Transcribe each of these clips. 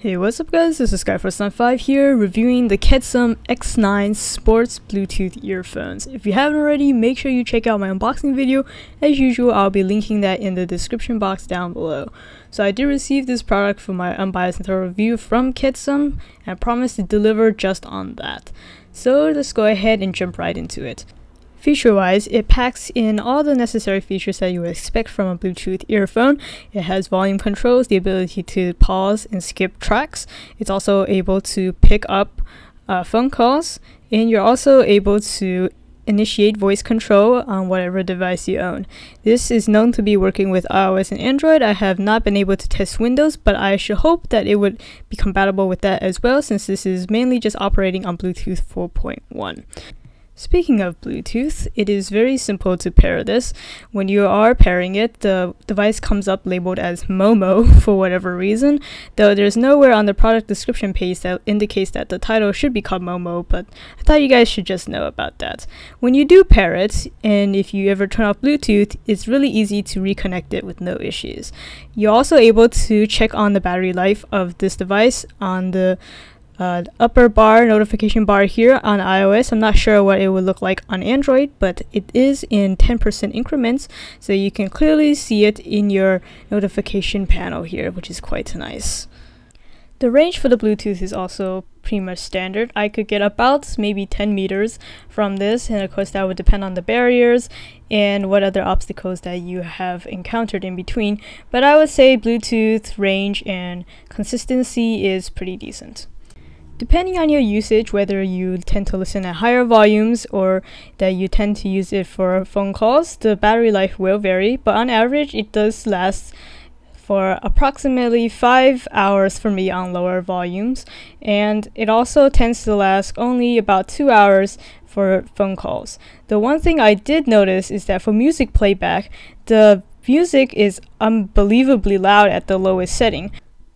Hey, what's up guys, this is Sky495 here, reviewing the KEDSUM X9 Sports Bluetooth earphones. If you haven't already, make sure you check out my unboxing video. As usual, I'll be linking that in the description box down below. So I did receive this product for my unbiased and thorough review from KEDSUM, and I promise to deliver just on that. So let's go ahead and jump right into it. Feature-wise, it packs in all the necessary features that you would expect from a Bluetooth earphone. It has volume controls, the ability to pause and skip tracks. It's also able to pick up phone calls, and you're also able to initiate voice control on whatever device you own. This is known to be working with iOS and Android. I have not been able to test Windows, but I should hope that it would be compatible with that as well, since this is mainly just operating on Bluetooth 4.1. Speaking of Bluetooth, it is very simple to pair this. When you are pairing it, the device comes up labeled as Momo for whatever reason, though there's nowhere on the product description page that indicates that the title should be called Momo, but I thought you guys should just know about that. When you do pair it, and if you ever turn off Bluetooth, it's really easy to reconnect it with no issues. You're also able to check on the battery life of this device on the upper bar notification bar here on iOS. I'm not sure what it would look like on Android, but it is in 10% increments, so you can clearly see it in your notification panel here, which is quite nice. The range for the Bluetooth is also pretty much standard. I could get about maybe 10 meters from this, and of course that would depend on the barriers and what other obstacles that you have encountered in between, but I would say Bluetooth range and consistency is pretty decent. Depending on your usage, whether you tend to listen at higher volumes or that you tend to use it for phone calls, the battery life will vary, but on average it does last for approximately 5 hours for me on lower volumes, and it also tends to last only about 2 hours for phone calls. The one thing I did notice is that for music playback, the music is unbelievably loud at the lowest setting.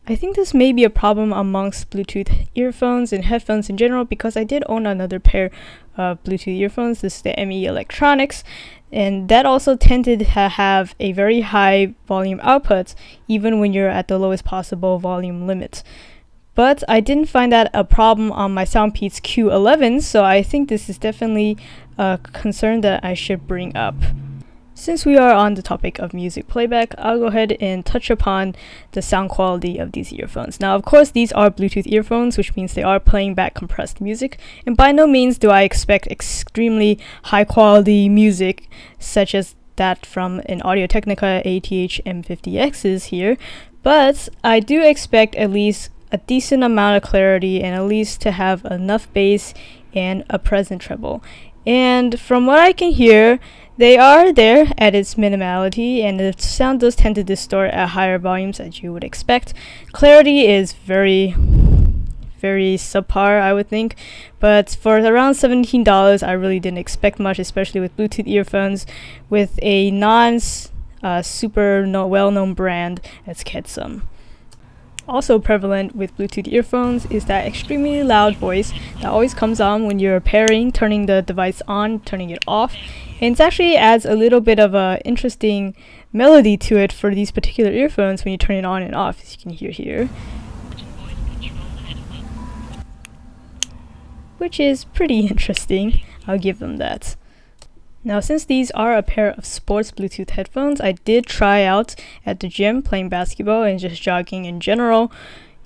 I think this may be a problem amongst Bluetooth earphones and headphones in general, because I did own another pair of Bluetooth earphones. This is the ME Electronics, and that also tended to have a very high volume output even when you're at the lowest possible volume limit. But I didn't find that a problem on my Soundpeats Q11, so I think this is definitely a concern that I should bring up. Since we are on the topic of music playback, I'll go ahead and touch upon the sound quality of these earphones. Now, of course, these are Bluetooth earphones, which means they are playing back compressed music, and by no means do I expect extremely high quality music such as that from an Audio-Technica ATH M50Xs here, but I do expect at least a decent amount of clarity and at least to have enough bass and a present treble. And from what I can hear, they are there at its minimality, and the sound does tend to distort at higher volumes as you would expect. Clarity is very subpar, I would think, but for around $17 I really didn't expect much, especially with Bluetooth earphones with a super well-known brand as KEDSUM. Also prevalent with Bluetooth earphones is that extremely loud voice that always comes on when you're pairing, turning the device on, turning it off, and it actually adds a little bit of a interesting melody to it for these particular earphones when you turn it on and off, as you can hear here, which is pretty interesting. I'll give them that. Now, since these are a pair of sports Bluetooth headphones, I did try out at the gym playing basketball and just jogging in general,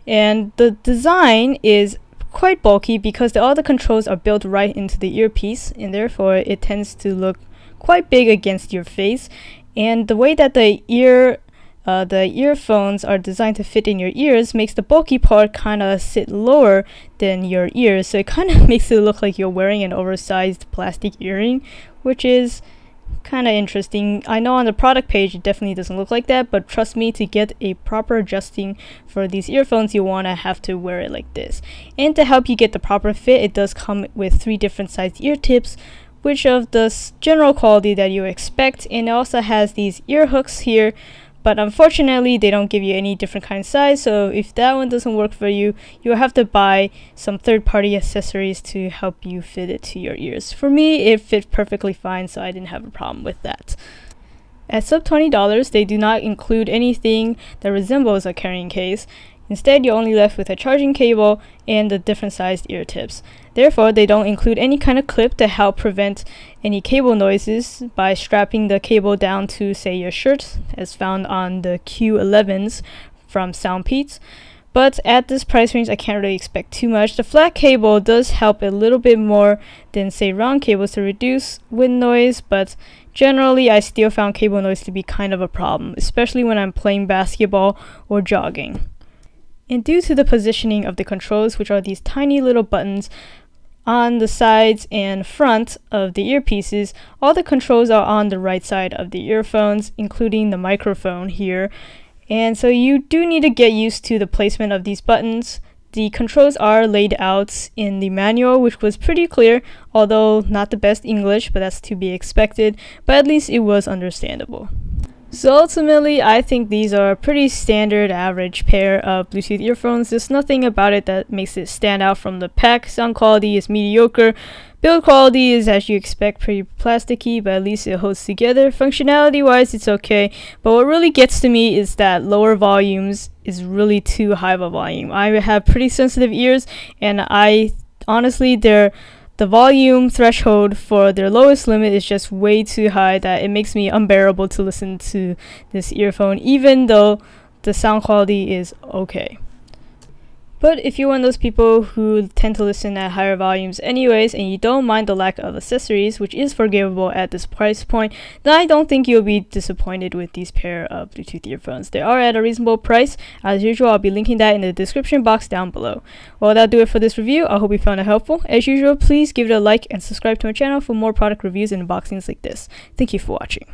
and the design is quite bulky because all the controls are built right into the earpiece, and therefore it tends to look quite big against your face. And the way that the earphones are designed to fit in your ears makes the bulky part kind of sit lower than your ears, so it kind of makes it look like you're wearing an oversized plastic earring, which is kind of interesting. I know on the product page it definitely doesn't look like that, but trust me, to get a proper adjusting for these earphones, you want to have to wear it like this. And to help you get the proper fit, it does come with 3 different sized ear tips, which of the general quality that you expect, and it also has these ear hooks here, but unfortunately they don't give you any different kind of size, so if that one doesn't work for you, you'll have to buy some third-party accessories to help you fit it to your ears. For me, it fit perfectly fine, so I didn't have a problem with that. At sub $20, they do not include anything that resembles a carrying case. Instead, you're only left with a charging cable and the different sized ear tips. Therefore, they don't include any kind of clip to help prevent any cable noises by strapping the cable down to, say, your shirt, as found on the Q11s from Soundpeats. But at this price range, I can't really expect too much. The flat cable does help a little bit more than, say, round cables to reduce wind noise, but generally I still found cable noise to be kind of a problem, especially when I'm playing basketball or jogging. And due to the positioning of the controls, which are these tiny little buttons on the sides and front of the earpieces, all the controls are on the right side of the earphones, including the microphone here. And so you do need to get used to the placement of these buttons. The controls are laid out in the manual, which was pretty clear, although not the best English, but that's to be expected, but at least it was understandable. So ultimately, I think these are a pretty standard average pair of Bluetooth earphones. There's nothing about it that makes it stand out from the pack. Sound quality is mediocre. Build quality is, as you expect, pretty plasticky, but at least it holds together. Functionality wise, it's okay. But what really gets to me is that lower volumes is really too high of a volume. I have pretty sensitive ears, and honestly, the volume threshold for their lowest limit is just way too high that it makes me unbearable to listen to this earphone, even though the sound quality is okay. But if you're one of those people who tend to listen at higher volumes anyways, and you don't mind the lack of accessories, which is forgivable at this price point, then I don't think you'll be disappointed with these pair of Bluetooth earphones. They are at a reasonable price. As usual, I'll be linking that in the description box down below. Well, that'll do it for this review. I hope you found it helpful. As usual, please give it a like and subscribe to my channel for more product reviews and unboxings like this. Thank you for watching.